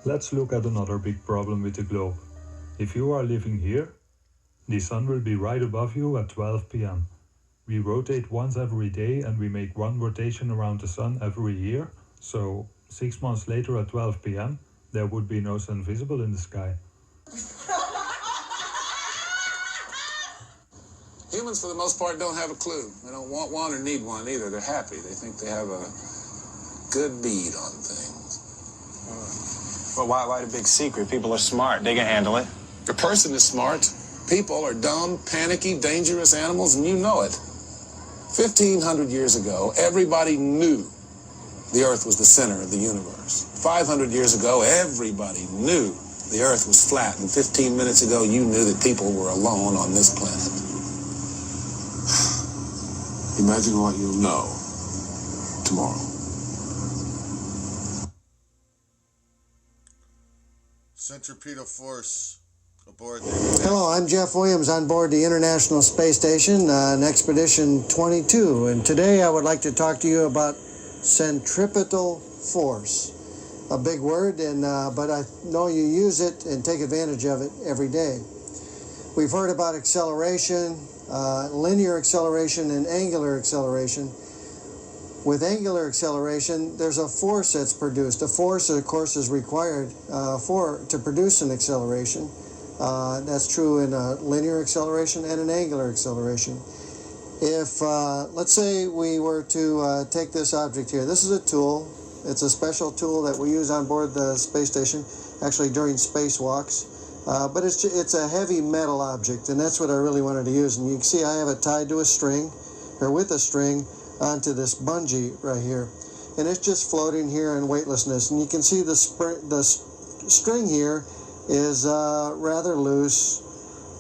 Let's look at another big problem with the globe. If you are living here, the sun will be right above you at 12 pm. We rotate once every day and we make one rotation around the sun every year, so 6 months later at 12 pm, there would be no sun visible in the sky. Humans, for the most part, don't have a clue. They don't want one or need one either. They're happy. They think they have a good bead on things. Well, why the big secret? People are smart. They can handle it. A person is smart. People are dumb, panicky, dangerous animals, and you know it. 1,500 years ago, everybody knew the Earth was the center of the universe. 500 years ago, everybody knew the Earth was flat. And 15 minutes ago, you knew that people were alone on this planet. Imagine what you'll know tomorrow. Centripetal force aboard the... Hello, I'm Jeff Williams on board the International Space Station, Expedition 22, and today I would like to talk to you about centripetal force. A big word, but I know you use it and take advantage of it every day. We've heard about acceleration, linear acceleration and angular acceleration. With angular acceleration, there's a force that's produced. A force, of course, is required to produce an acceleration. That's true in a linear acceleration and an angular acceleration. If, let's say we were to take this object here. This is a tool. It's a special tool that we use on board the space station, actually during spacewalks. But it's a heavy metal object, and that's what I really wanted to use. And you can see I have it tied to a string, or with a string, onto this bungee right here. And it's just floating here in weightlessness. And you can see the string here is rather loose,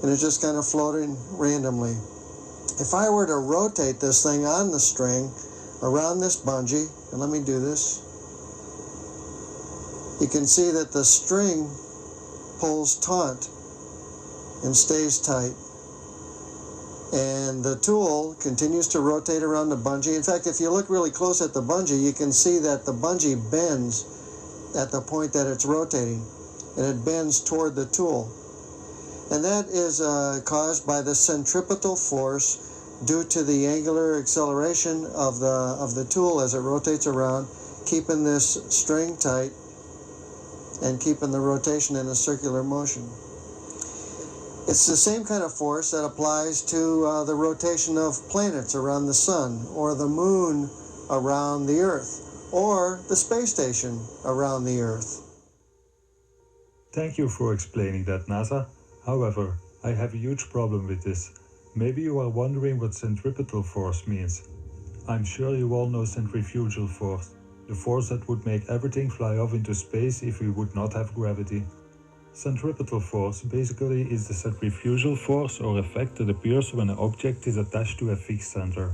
and it's just kind of floating randomly. If I were to rotate this thing on the string around this bungee, and let me do this, you can see that the string pulls taut and stays tight. And the tool continues to rotate around the bungee. In fact, if you look really close at the bungee, you can see that the bungee bends at the point that it's rotating, and it bends toward the tool. And that is caused by the centripetal force due to the angular acceleration of the tool as it rotates around, keeping this string tight and keeping the rotation in a circular motion. It's the same kind of force that applies to the rotation of planets around the sun, or the moon around the Earth, or the space station around the Earth. Thank you for explaining that, NASA. However, I have a huge problem with this. Maybe you are wondering what centripetal force means. I'm sure you all know centrifugal force, the force that would make everything fly off into space if we would not have gravity. Centripetal force basically is the centrifugal force or effect that appears when an object is attached to a fixed center.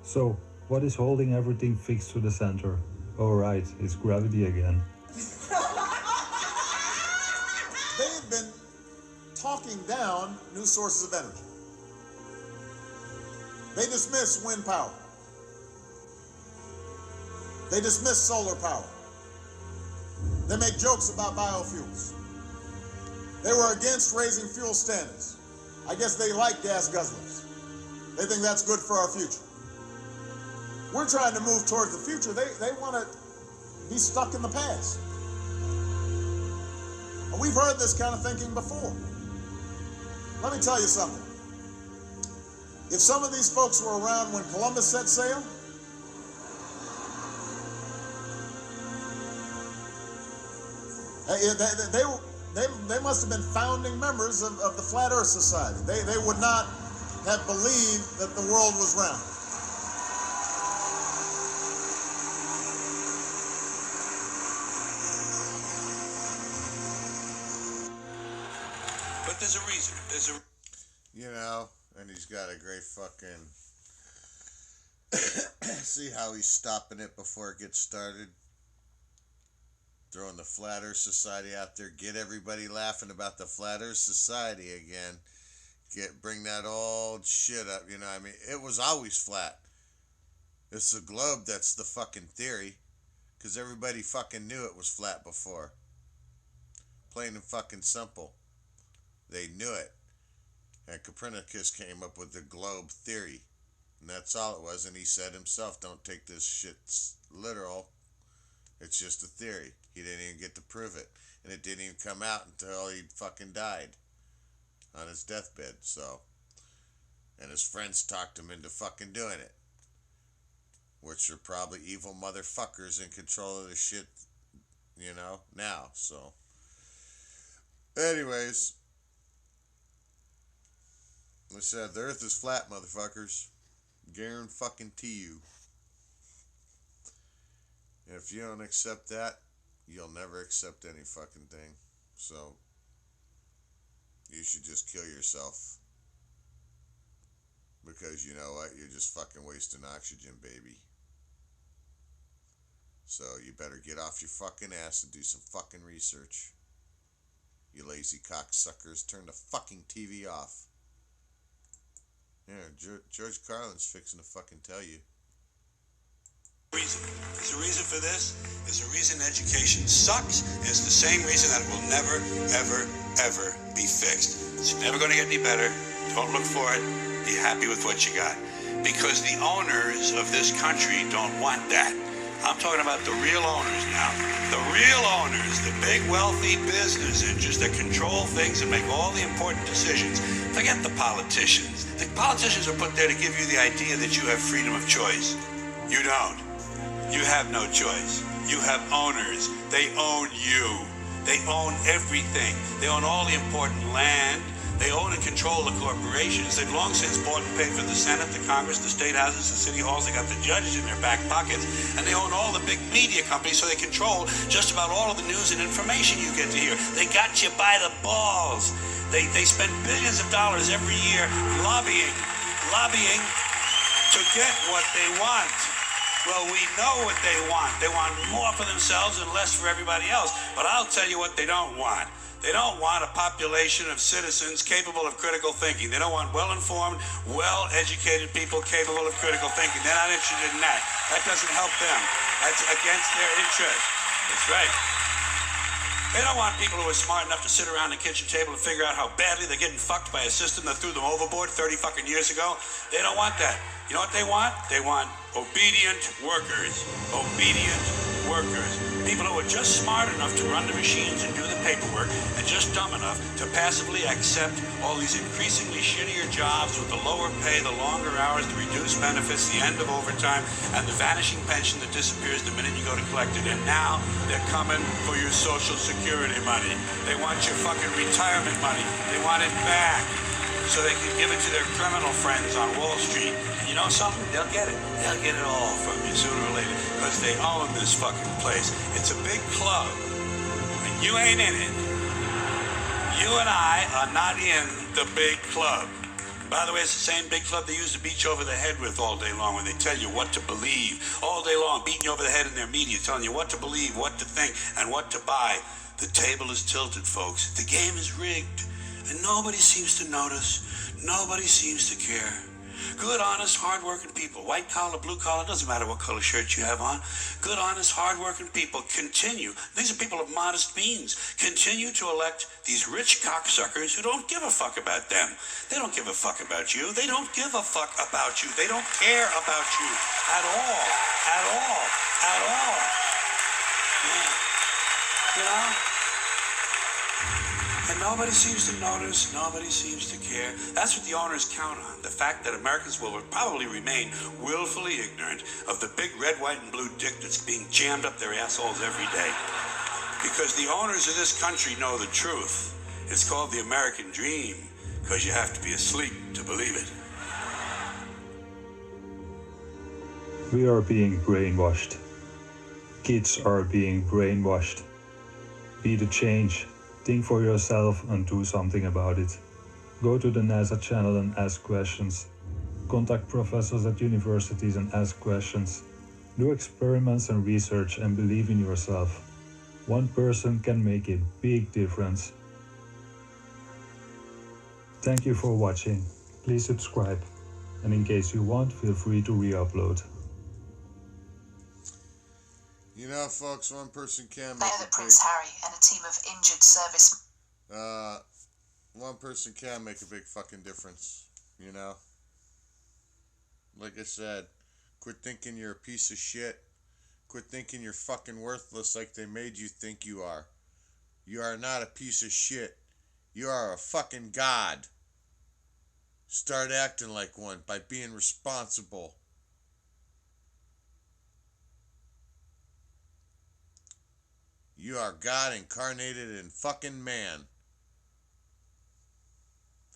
So, what is holding everything fixed to the center? Alright, it's gravity again. They've been talking down new sources of energy. They dismiss wind power. They dismiss solar power. They make jokes about biofuels. They were against raising fuel standards. I guess they like gas guzzlers. They think that's good for our future. We're trying to move towards the future. They want to be stuck in the past. And we've heard this kind of thinking before. Let me tell you something. If some of these folks were around when Columbus set sail, they must have been founding members of the Flat Earth Society. They would not have believed that the world was round. But there's a reason. You know, and he's got a great fucking... See how he's stopping it before it gets started? Throwing the Flat Earth Society out there. Get everybody laughing about the Flat Earth Society again. Bring that old shit up. You know, I mean, it was always flat. It's the globe that's the fucking theory. Because everybody fucking knew it was flat before. Plain and fucking simple. They knew it. And Copernicus came up with the globe theory. And that's all it was. And he said himself, don't take this shit literal. It's just a theory. He didn't even get to prove it. And it didn't even come out until he fucking died on his deathbed. So, and his friends talked him into fucking doing it. Which are probably evil motherfuckers in control of the shit, you know, now. So, anyways, I said, the earth is flat, motherfuckers. Guarantee you. And if you don't accept that, you'll never accept any fucking thing. So, you should just kill yourself. Because you know what? You're just fucking wasting oxygen, baby. So, you better get off your fucking ass and do some fucking research. You lazy cocksuckers. Turn the fucking TV off. Yeah, George Carlin's fixing to fucking tell you. There's a reason for this. There's a reason education sucks. And it's the same reason that it will never, ever, ever be fixed. It's never going to get any better. Don't look for it. Be happy with what you got. Because the owners of this country don't want that. I'm talking about the real owners now. The real owners, the big wealthy business interests that control things and make all the important decisions. Forget the politicians. The politicians are put there to give you the idea that you have freedom of choice. You don't. You have no choice. You have owners. They own you. They own everything. They own all the important land. They own and control the corporations. They've long since bought and paid for the Senate, the Congress, the state houses, the city halls. They got the judges in their back pockets. And they own all the big media companies, so they control just about all of the news and information you get to hear. They got you by the balls. They spend billions of dollars every year lobbying to get what they want. Well, we know what they want. They want more for themselves and less for everybody else. But I'll tell you what they don't want. They don't want a population of citizens capable of critical thinking. They don't want well-informed, well-educated people capable of critical thinking. They're not interested in that. That doesn't help them. That's against their interest. That's right. They don't want people who are smart enough to sit around the kitchen table and figure out how badly they're getting fucked by a system that threw them overboard 30 fucking years ago. They don't want that. You know what they want? They want obedient workers. Obedient workers. People who are just smart enough to run the machines and do the paperwork and just dumb enough to passively accept all these increasingly shittier jobs with the lower pay, the longer hours, the reduced benefits, the end of overtime, and the vanishing pension that disappears the minute you go to collect it. And now they're coming for your Social Security money. They want your fucking retirement money. They want it back so they can give it to their criminal friends on Wall Street. And you know something? They'll get it. They'll get it all from you sooner or later because they own this fucking place. It's a big club, and you ain't in it. You and I are not in the big club. By the way, it's the same big club they use to beat you over the head with all day long when they tell you what to believe. All day long, beating you over the head in their media, telling you what to believe, what to think, and what to buy. The table is tilted, folks. The game is rigged. And nobody seems to notice. Nobody seems to care. Good, honest, hard-working people, white collar, blue collar, doesn't matter what color shirt you have on. Good, honest, hard-working people continue. These are people of modest means. Continue to elect these rich cocksuckers who don't give a fuck about them. They don't give a fuck about you. They don't give a fuck about you. They don't care about you at all. At all. At all. Yeah. You know? And nobody seems to notice, nobody seems to care. That's what the owners count on, the fact that Americans will probably remain willfully ignorant of the big red, white, and blue dick that's being jammed up their assholes every day. Because the owners of this country know the truth. It's called the American dream, because you have to be asleep to believe it. We are being brainwashed. Kids are being brainwashed. Be the change. Think for yourself and do something about it. Go to the NASA channel and ask questions. Contact professors at universities and ask questions. Do experiments and research and believe in yourself. One person can make a big difference. Thank you for watching. Please subscribe. And in case you want, feel free to re-upload. You know, folks, one person can They make know a that big... Prince Harry and a team of injured service. One person can make a big fucking difference, you know? Like I said, quit thinking you're a piece of shit. Quit thinking you're fucking worthless like they made you think you are. You are not a piece of shit. You are a fucking god. Start acting like one by being responsible. You are God incarnated in fucking man.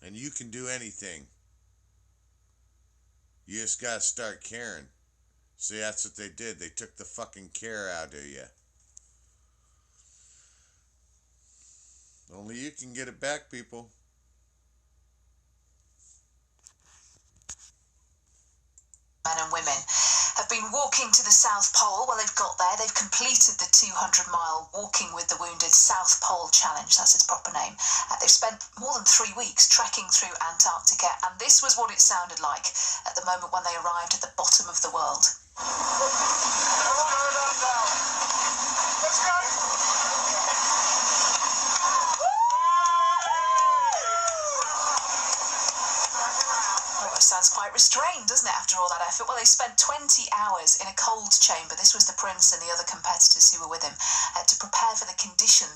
And you can do anything. You just gotta start caring. See, that's what they did. They took the fucking care out of you. Only you can get it back, people. Men and women have been walking to the South Pole. Well, they've got there. They've completed the 200-mile Walking with the Wounded South Pole Challenge. That's its proper name. They've spent more than 3 weeks trekking through Antarctica, and this was what it sounded like at the moment when they arrived at the bottom of the world. Sounds quite restrained, doesn't it, after all that effort? Well, they spent 20 hours in a cold chamber. This was the prince and the other competitors who were with him to prepare for the conditions